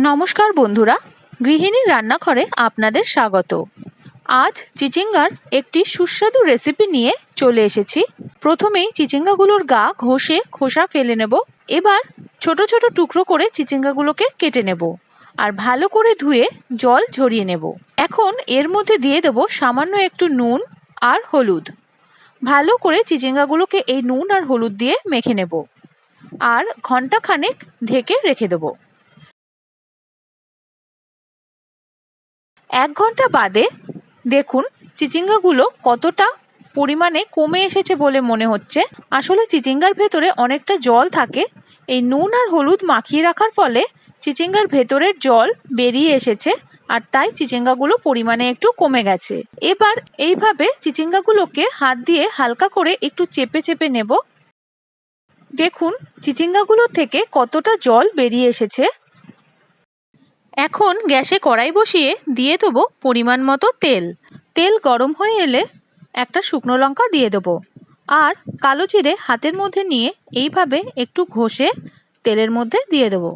নমস্কার বন্ধুরা, গৃহিণীর রান্নাঘরে আপনাদের স্বাগত। আজ চিচিঙ্গার একটি সুস্বাদু রেসিপি নিয়ে চলে এসেছি। প্রথমেই চিচিঙ্গাগুলোর গা ঘষে খোসা ফেলে নেব। এবার ছোট ছোট টুকরো করে চিচিঙ্গাগুলোকে কেটে নেব আর ভালো করে ধুয়ে জল ঝরিয়ে নেব। এখন এর মধ্যে দিয়ে দেব সামান্য একটু নুন আর হলুদ। ভালো করে চিচিঙ্গাগুলোকে এই নুন আর হলুদ দিয়ে মেখে নেব আর ঘন্টাখানেক ঢেকে রেখে দেব। 1 ঘন্টা বাদে দেখুন চিচিঙ্গাগুলো কতটা পরিমাণে কমে এসেছে বলে মনে হচ্ছে। আসলে চিচিঙ্গার ভেতরে অনেকটা জল থাকে। এই নুন আর হলুদ মাখিয়ে রাখার ফলে চিচিঙ্গার ভেতরের জল বেরিয়ে এসেছে আর তাই চিচিঙ্গাগুলো পরিমাণে একটু কমে গেছে। এবার এইভাবে চিচিঙ্গাগুলোকে হাত দিয়ে হালকা করে একটু চেপে চেপে নেব। দেখুন চিচিঙ্গাগুলো থেকে কতটা জল বেরিয়ে এসেছে। এখন গ্যাসে কড়াই বসিয়ে দিয়ে দেবো পরিমাণ মতো তেল। তেল গরম হয়ে এলে একটা শুকনো লঙ্কা দিয়ে দেবো আর কালো জিরে হাতের মধ্যে নিয়ে এইভাবে একটু ঘষে তেলের মধ্যে দিয়ে দেবো।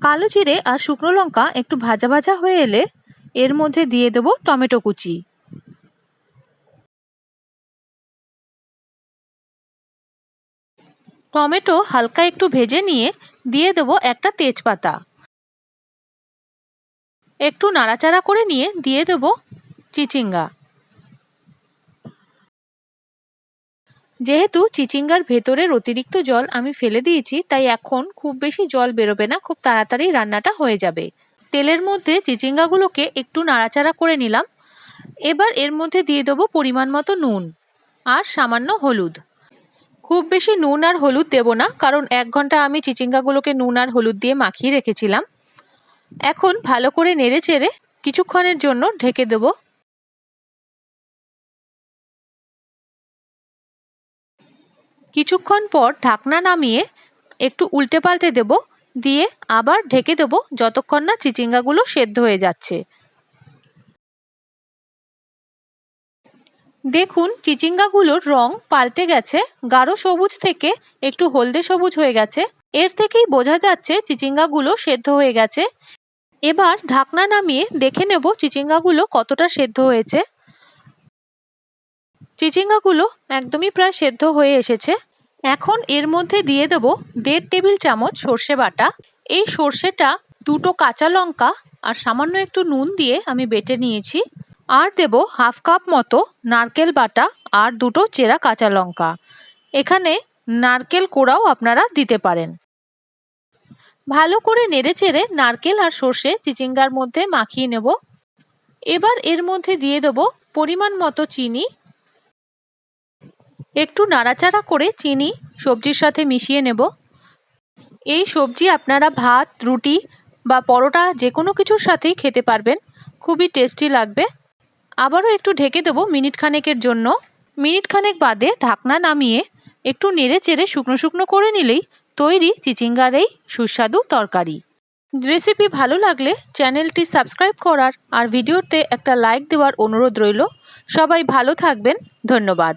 কালো জিরে আর শুকনো লঙ্কা একটু ভাজা ভাজা হয়ে এলে এর মধ্যে দিয়ে দেবো টমেটো কুচি। টমেটো হালকা একটু ভেজে নিয়ে দিয়ে দেবো একটা তেজপাতা। একটু নাড়াচাড়া করে নিয়ে দিয়ে দেবো চিচিঙ্গা। যেহেতু চিচিঙ্গার ভেতরের অতিরিক্ত জল আমি ফেলে দিয়েছি, তাই এখন খুব বেশি জল বেরোবে না, খুব তাড়াতাড়ি রান্নাটা হয়ে যাবে। তেলের মধ্যে চিচিঙ্গাগুলোকে একটু নাড়াচাড়া করে নিলাম। এবার এর মধ্যে দিয়ে দেবো পরিমাণ মতো নুন আর সামান্য হলুদ। খুব বেশি নুন আর হলুদ দেবো না, কারণ 1 ঘন্টা আমি চিচিঙ্গাগুলোকে নুন আর হলুদ দিয়ে মাখিয়ে রেখেছিলাম। এখন ভালো করে নেড়ে চেড়ে কিছুক্ষণের জন্য ঢেকে দেবো। কিছুক্ষণ পর ঢাকনা নামিয়ে একটু উল্টে পাল্টে দেব, দিয়ে আবার ঢেকে দেব যতক্ষণ না চিচিঙ্গাগুলো সেদ্ধ হয়ে যাচ্ছে। দেখুন চিচিঙ্গাগুলোর রং পাল্টে গেছে, গাঢ় সবুজ থেকে একটু হলদে সবুজ হয়ে গেছে। এর থেকেই বোঝা যাচ্ছে চিচিঙ্গাগুলো সেদ্ধ হয়ে গেছে। এবার ঢাকনা নামিয়ে দেখে নেব চিচিঙ্গাগুলো কতটা সেদ্ধ হয়েছে। চিচিঙ্গাগুলো একদমই প্রায় সেদ্ধ হয়ে এসেছে। এখন এর মধ্যে দিয়ে দেব 1.5 টেবিল চামচ সর্ষে বাটা। এই সর্ষেটা 2টো কাঁচা লঙ্কা আর সামান্য একটু নুন দিয়ে আমি বেটে নিয়েছি। আর দেব 1/2 কাপ মতো নারকেল বাটা আর 2টো চেরা কাঁচা লঙ্কা। এখানে নারকেল কোড়াও আপনারা দিতে পারেন। ভালো করে নেড়েচেড়ে নারকেল আর সর্ষে চিচিঙ্গার মধ্যে মাখিয়ে নেব। এবার এর মধ্যে দিয়ে দেব পরিমাণ মতো চিনি। একটু নাড়াচাড়া করে চিনি সবজির সাথে মিশিয়ে নেব। এই সবজি আপনারা ভাত, রুটি বা পরোটা যে কোনো কিছুর সাথেই খেতে পারবেন, খুবই টেস্টি লাগবে। আবারও একটু ঢেকে দেবো মিনিট খানেকের জন্য। মিনিট খানেক বাদে ঢাকনা নামিয়ে একটু নেড়ে চেড়ে শুকনো শুকনো করে নিলেই তৈরি চিচিঙ্গার এই সুস্বাদু তরকারি। রেসিপি ভালো লাগলে চ্যানেলটি সাবস্ক্রাইব করার আর ভিডিওতে একটা লাইক দেওয়ার অনুরোধ রইল। সবাই ভালো থাকবেন, ধন্যবাদ।